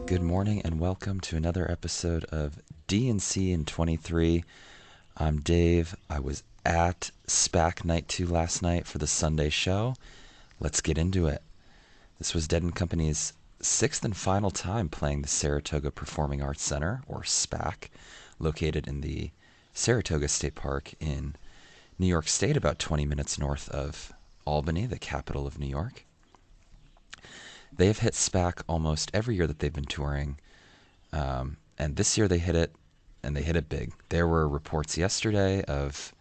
Good morning and welcome to another episode of D&C in 23. I'm Dave. I was at SPAC Night 2 last night for the Sunday show. Let's get into it. This was Dead & Company's sixth and final time playing the Saratoga Performing Arts Center, or SPAC, located in the Saratoga State Park in New York State, about 20 minutes north of Albany, the capital of New York. They have hit SPAC almost every year that they've been touring, and this year they hit it, and they hit it big. There were reports yesterday of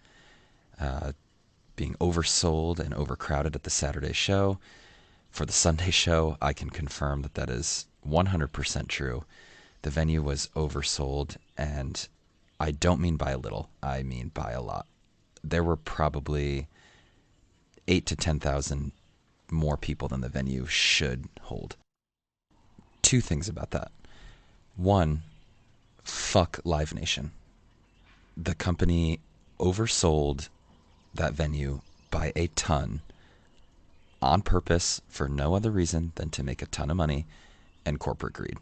being oversold and overcrowded at the Saturday show. For the Sunday show, I can confirm that that is 100% true. The venue was oversold, and I don't mean by a little, I mean by a lot. There were probably 8 to 10,000 more people than the venue should hold. Two things about that. One, fuck Live Nation. The company oversold that venue by a ton on purpose for no other reason than to make a ton of money and corporate greed.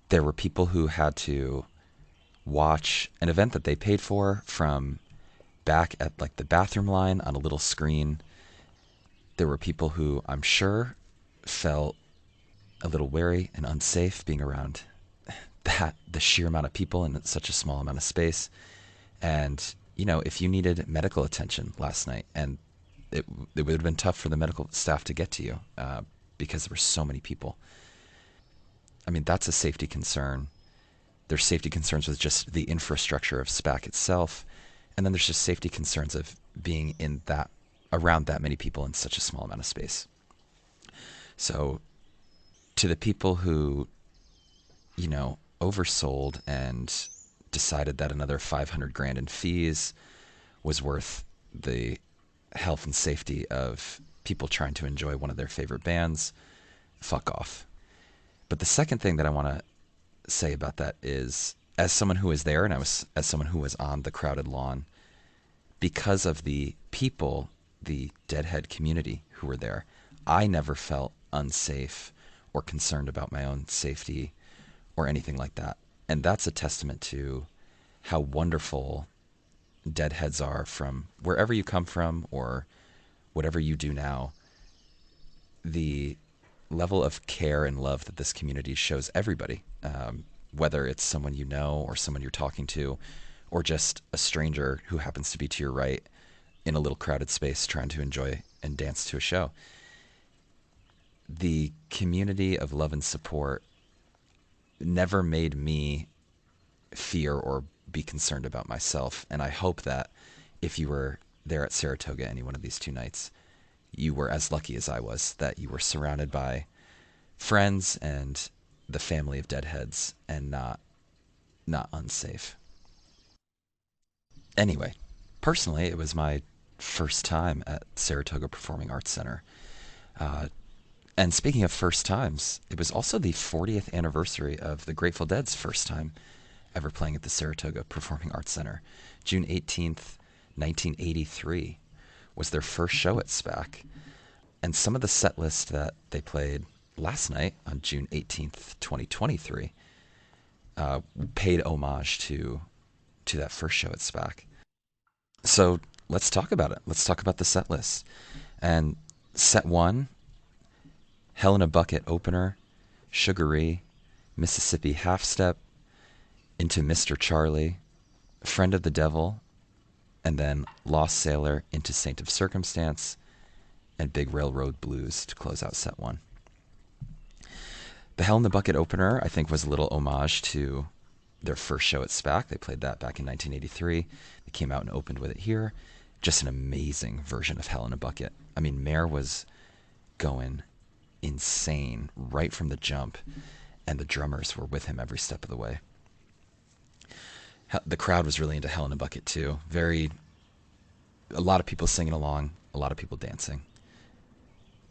There were people who had to watch an event that they paid for from back at like the bathroom line on a little screen. There were people who I'm sure felt a little wary and unsafe being around the sheer amount of people in such a small amount of space. And, you know, if you needed medical attention last night, and it would have been tough for the medical staff to get to you because there were so many people. I mean, that's a safety concern. There's safety concerns with just the infrastructure of SPAC itself. And then there's just safety concerns of being in that around that many people in such a small amount of space. So to the people who, you know, oversold and decided that another 500 grand in fees was worth the health and safety of people trying to enjoy one of their favorite bands, fuck off. But the second thing that I want to say about that is, as someone who was there and as someone who was on the crowded lawn, because of the people, the Deadhead community who were there, I never felt unsafe or concerned about my own safety or anything like that. And that's a testament to how wonderful Deadheads are from wherever you come from or whatever you do now. The level of care and love that this community shows everybody, whether it's someone you know or someone you're talking to, or just a stranger who happens to be to your right in a little crowded space trying to enjoy and dance to a show. The community of love and support never made me fear or be concerned about myself. And I hope that if you were there at Saratoga any one of these two nights, you were as lucky as I was, that you were surrounded by friends and the family of Deadheads and not unsafe. Anyway, personally, it was my first time at Saratoga Performing Arts Center. And speaking of first times, it was also the 40th anniversary of the Grateful Dead's first time ever playing at the Saratoga Performing Arts Center. June 18th, 1983 was their first show at SPAC. And some of the set list that they played last night on June 18th, 2023, paid homage to that first show at SPAC. So let's talk about it. Let's talk about the set list. And set one, Hell in a Bucket opener, Sugaree, Mississippi Half Step, into Mr. Charlie, Friend of the Devil, and then Lost Sailor into Saint of Circumstance, and Big Railroad Blues to close out set one. The Hell in the Bucket opener, I think, was a little homage to their first show at SPAC. They played that back in 1983. They came out and opened with it here. Just an amazing version of Hell in a Bucket. I mean, Mare was going insane right from the jump, and the drummers were with him every step of the way. The crowd was really into Hell in a Bucket too. A lot of people singing along, a lot of people dancing.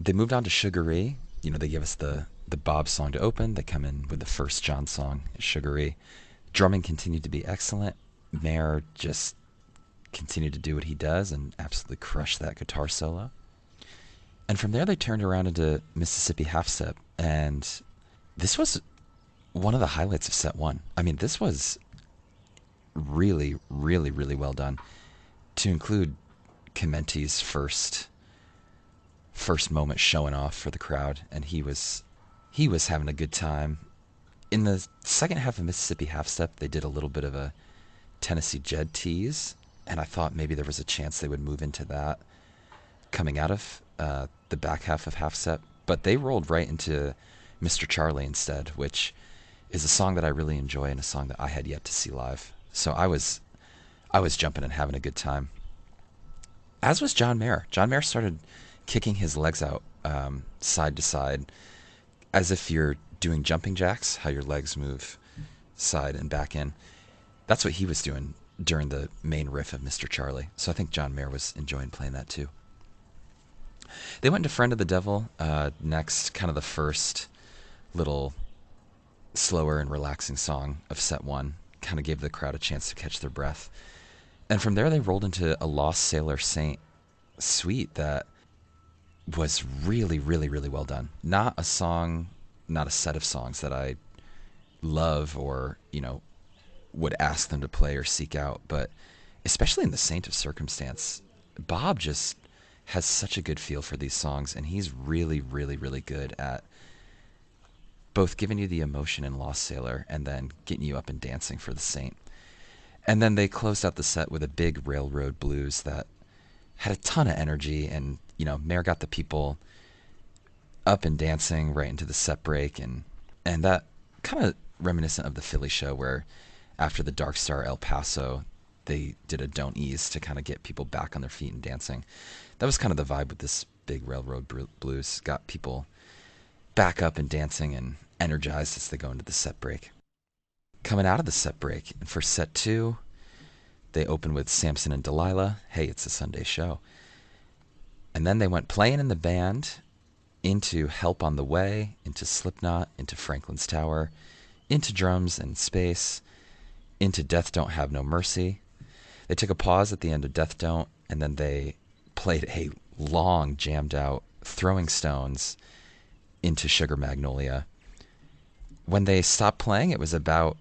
They moved on to Sugaree. You know, they give us the Bob song to open. They come in with the first John song, Sugaree. Drumming continued to be excellent. Mare just continued to do what he does and absolutely crush that guitar solo. And from there, they turned around into Mississippi Half Step. And This was one of the highlights of set one. I mean, this was really, really, really well done. To include Chimenti's first moment showing off for the crowd, and he was having a good time. In the second half of Mississippi Half Step, they did a little bit of a Tennessee Jed tease, and I thought maybe there was a chance they would move into that coming out of the back half of Half Step, but they rolled right into Mr. Charlie instead, which is a song that I really enjoy and a song that I had yet to see live. So I was jumping and having a good time. As was John Mayer. John Mayer started kicking his legs out side to side as if you're doing jumping jacks, how your legs move side and back in. That's what he was doing during the main riff of Mr. Charlie. So I think John Mayer was enjoying playing that too. They went into Friend of the Devil next, kind of the first little slower and relaxing song of set one. Kind of gave the crowd a chance to catch their breath. And from there, they rolled into a Lost Sailor Saint suite that was really, really, really well done. Not a song, not a set of songs that I love or, would ask them to play or seek out, but especially in the Saint of Circumstance, Bob just has such a good feel for these songs, and he's really, really, really good at both giving you the emotion in Lost Sailor and then getting you up and dancing for the Saint. And then they closed out the set with a big railroad blues that had a ton of energy, and Mayer got the people up and dancing right into the set break, and that kind of reminiscent of the Philly show where after the Dark Star El Paso they did a Don't Ease to kind of get people back on their feet and dancing. That was kind of the vibe with this big railroad blues. Got people back up and dancing and energized as they go into the set break. Coming out of the set break, and for set two, they opened with Samson and Delilah. Hey, it's a Sunday show. And then they went playing in the band into Help on the Way, into Slipknot, into Franklin's Tower, into Drums and Space, into Death Don't Have No Mercy. They took a pause at the end of Death Don't, and then they played a long, jammed out Throwing Stones into Sugar Magnolia. When they stopped playing, it was about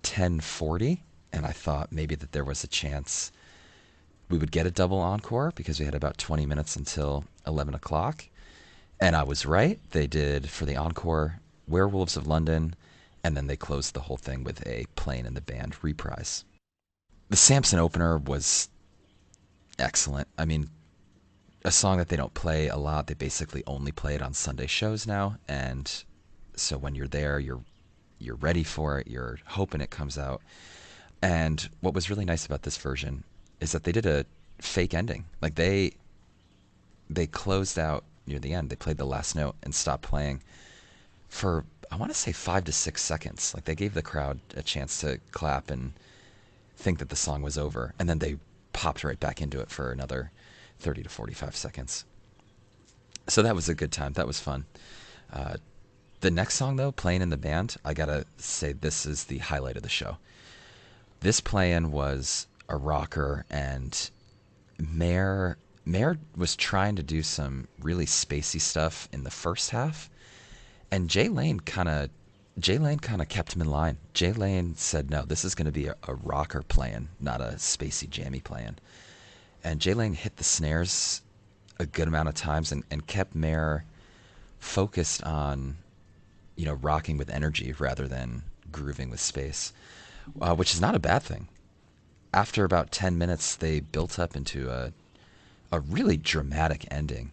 10:40, and I thought maybe that there was a chance we would get a double encore because we had about 20 minutes until 11 o'clock. And I was right. They did, for the encore, Werewolves of London, and then they closed the whole thing with a Playing in the Band reprise. The Samson opener was excellent. I mean, a song that they don't play a lot. They basically only play it on Sunday shows now, and so when you're there, you're ready for it. You're hoping it comes out. And what was really nice about this version is that they did a fake ending. Like they closed out near the end. They played the last note and stopped playing for, I want to say, 5 to 6 seconds. Like they gave the crowd a chance to clap and think that the song was over, and then they popped right back into it for another 30 to 45 seconds. So that was a good time. That was fun. The next song, though, Playing in the Band, I gotta say this is the highlight of the show. This play-in was a rocker, and Mayer was trying to do some really spacey stuff in the first half, and Jay Lane kind of kept him in line. Jay Lane said, no, this is going to be a rocker playing, not a spacey jammy playing. And Jay Lane hit the snares a good amount of times and kept Mayer focused on, rocking with energy rather than grooving with space, which is not a bad thing. After about 10 minutes, they built up into a really dramatic ending.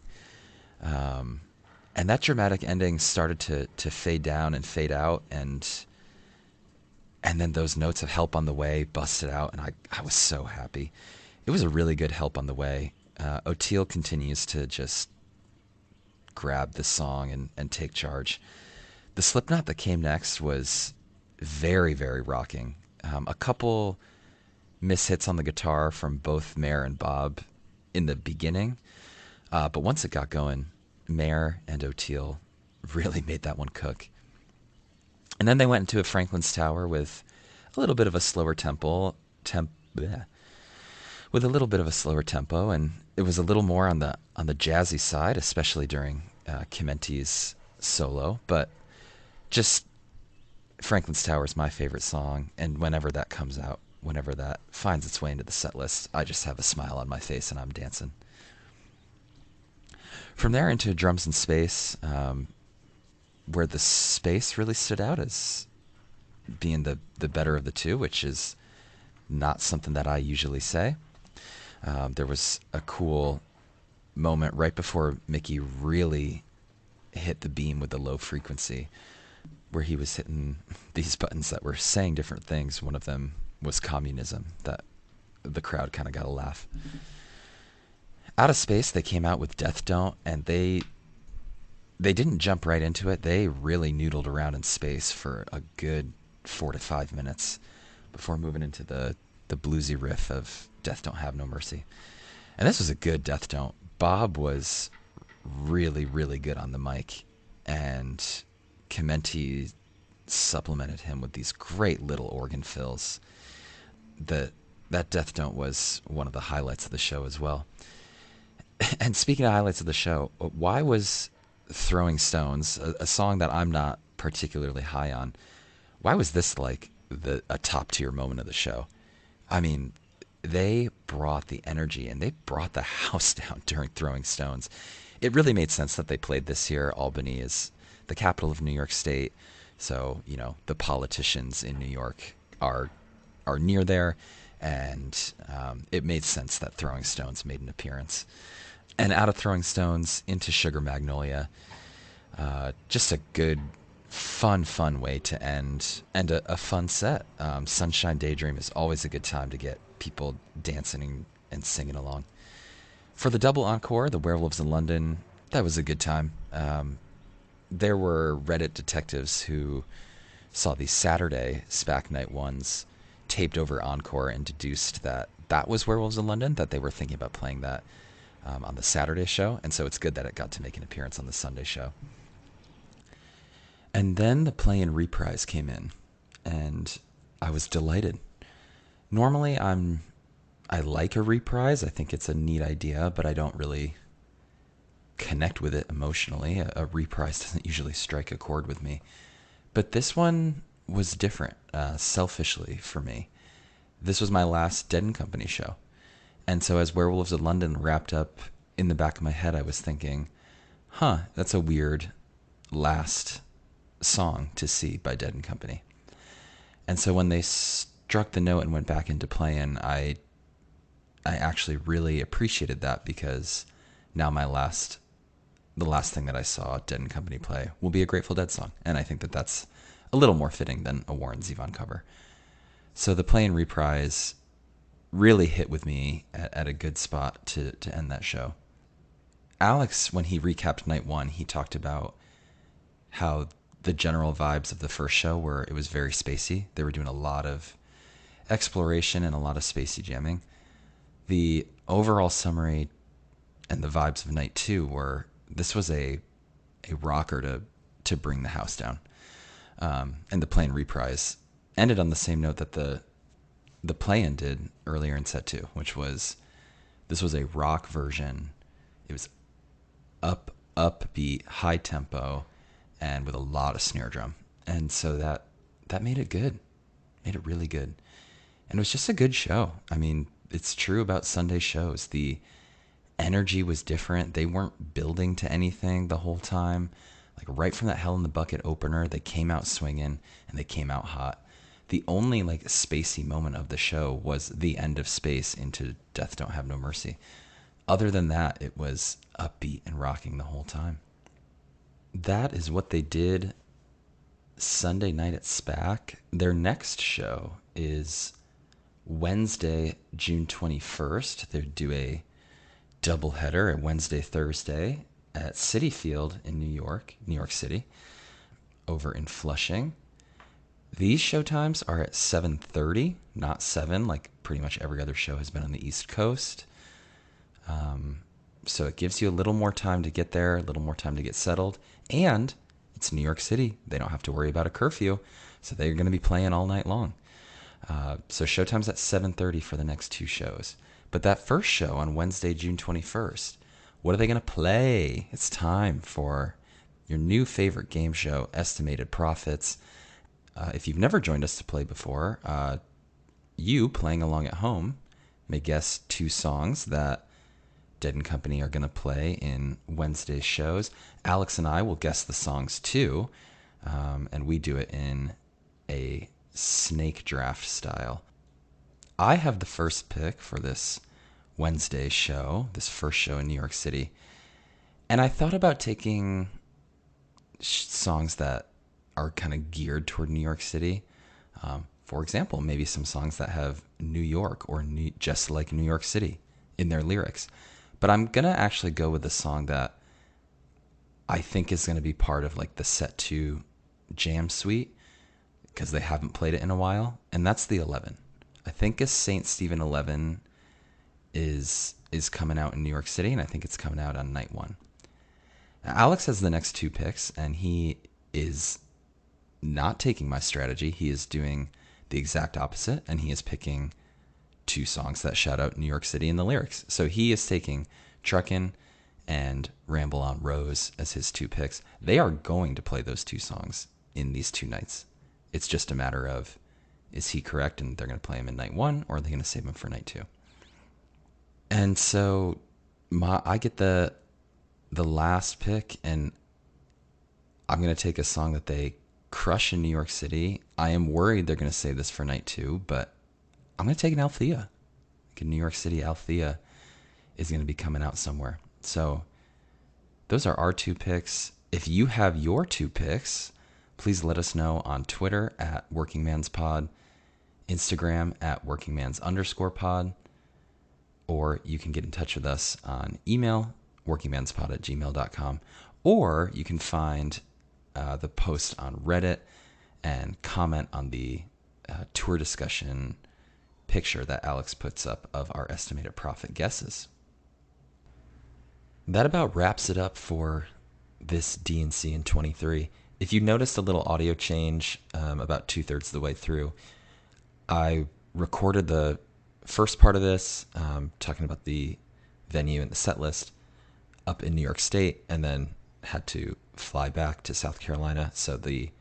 And that dramatic ending started to fade down and fade out, and then those notes of Help on the Way busted out, and I was so happy. It was a really good Help on the Way. O'Teal continues to just grab the song and take charge. The Slipknot that came next was very, very rocking. A couple mishits on the guitar from both Mayer and Bob in the beginning, but once it got going, Mayer and O'Teal really made that one cook. And then they went into a Franklin's Tower with a little bit of a slower tempo, with a little bit of a slower tempo, and it was a little more on the jazzy side, especially during Chimenti's solo. But just Franklin's Tower is my favorite song, and whenever that comes out, whenever that finds its way into the set list, I just have a smile on my face and I'm dancing. From there into Drums in Space, where the space really stood out as being the better of the two, which is not something that I usually say. There was a cool moment right before Mickey really hit the beam with the low frequency, where he was hitting these buttons that were saying different things. One of them was communism, that the crowd kind of got a laugh. Out of Space, they came out with Death Don't, and they didn't jump right into it. They really noodled around in space for a good 4 to 5 minutes before moving into the bluesy riff of Death Don't Have No Mercy. And this was a good Death Don't. Bob was really, really good on the mic, and Chimenti supplemented him with these great little organ fills. That Death Don't was one of the highlights of the show as well. And speaking of highlights of the show, why was Throwing Stones, a song that I'm not particularly high on, why was this like a top tier moment of the show? I mean, they brought the energy and they brought the house down during Throwing Stones. It really made sense that they played this here. Albany is the capital of New York State, so the politicians in New York are near there, and it made sense that Throwing Stones made an appearance. And out of Throwing Stones into Sugar Magnolia, just a good, fun way to end, and a fun set. Sunshine Daydream is always a good time to get people dancing and singing along. For the double encore, the Werewolves in London, that was a good time. There were Reddit detectives who saw the Saturday SPAC Night ones taped over encore and deduced that that was Werewolves in London, that they were thinking about playing that on the Saturday show, and so it's good that it got to make an appearance on the Sunday show. And then the play and reprise came in, and I was delighted. Normally, I like a reprise. I think it's a neat idea, but I don't really connect with it emotionally. A reprise doesn't usually strike a chord with me. But this one was different, selfishly for me. This was my last Dead and Company show. And so as Werewolves of London wrapped up, in the back of my head I was thinking, that's a weird last song to see by Dead and Company. And so when they struck the note and went back into playing, I actually really appreciated that, because now the last thing that I saw Dead and Company play will be a Grateful Dead song, and I think that that's a little more fitting than a Warren Zevon cover. So the play and reprise really hit with me at a good spot to end that show. Alex, when he recapped night one, he talked about how the general vibes of the first show were, it was very spacey. They were doing a lot of exploration and a lot of spacey jamming. The overall summary and the vibes of night two were, this was a rocker to bring the house down. And the play and reprise ended on the same note that the play-in did earlier in set two, which was, this was a rock version. It was upbeat, high tempo, and with a lot of snare drum. And so that made it good. Made it really good. And it was just a good show. I mean, it's true about Sunday shows. The energy was different. They weren't building to anything the whole time. Like right from that Hell in the Bucket opener, they came out swinging and they came out hot. The only like spacey moment of the show was the end of Space into Death Don't Have No Mercy. Other than that, it was upbeat and rocking the whole time. That is what they did Sunday night at SPAC. Their next show is Wednesday, June 21st. They do a doubleheader at Wednesday, Thursday at Citi Field in New York City, over in Flushing. These show times are at 7:30, not 7, like pretty much every other show has been on the East Coast. So it gives you a little more time to get there, a little more time to get settled. And it's New York City. They don't have to worry about a curfew, so they're going to be playing all night long. So showtime's at 7:30 for the next two shows. But that first show on Wednesday, June 21st, what are they going to play? It's time for your new favorite game show, Estimated Profits. If you've never joined us to play before, you playing along at home may guess two songs that Dead and Company are going to play in Wednesday's shows. Alex and I will guess the songs too, and we do it in a snake draft style. I have the first pick for this Wednesday show, this first show in New York City. And I thought about taking songs that are kind of geared toward New York City. For example, maybe some songs that have New York or just like New York City in their lyrics. But I'm going to actually go with a song that I think is going to be part of like the Set 2 Jam Suite because they haven't played it in a while. And that's the 11. I think a St. Stephen 11 is coming out in New York City, and I think it's coming out on night one. Now, Alex has the next two picks, and he is not taking my strategy. He is doing the exact opposite, and he is picking two songs that shout out New York City in the lyrics. So he is taking Truckin' and Ramble on Rose as his two picks. They are going to play those two songs in these two nights. It's just a matter of, is he correct and they're going to play him in night one, or are they going to save him for night two? And so I get the last pick, and I'm going to take a song that they crush in New York City. I am worried they're going to save this for night two, but I'm going to take an Althea. Like a New York City Althea is going to be coming out somewhere. So those are our two picks. If you have your two picks, please let us know on Twitter at WorkingMansPod, Instagram at WorkingMans_pod, or you can get in touch with us on email, workingmanspod@gmail.com, or you can find the post on Reddit and comment on the tour discussion picture that Alex puts up of our estimated profit guesses. That about wraps it up for this DNC in 23. If you noticed a little audio change about 2/3 of the way through, I recorded the first part of this, talking about the venue and the set list up in New York State, and then had to fly back to South Carolina. So the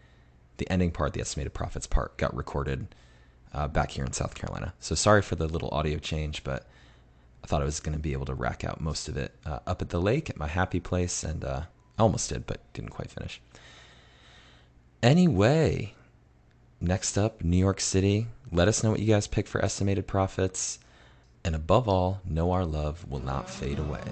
ending part, the estimated profits part, got recorded back here in South Carolina. So sorry for the little audio change, but I thought I was going to be able to rack out most of it up at the lake at my happy place, and I almost did, but didn't quite finish. Anyway, next up, New York City. Let us know what you guys pick for estimated profits. And above all, know our love will not fade away.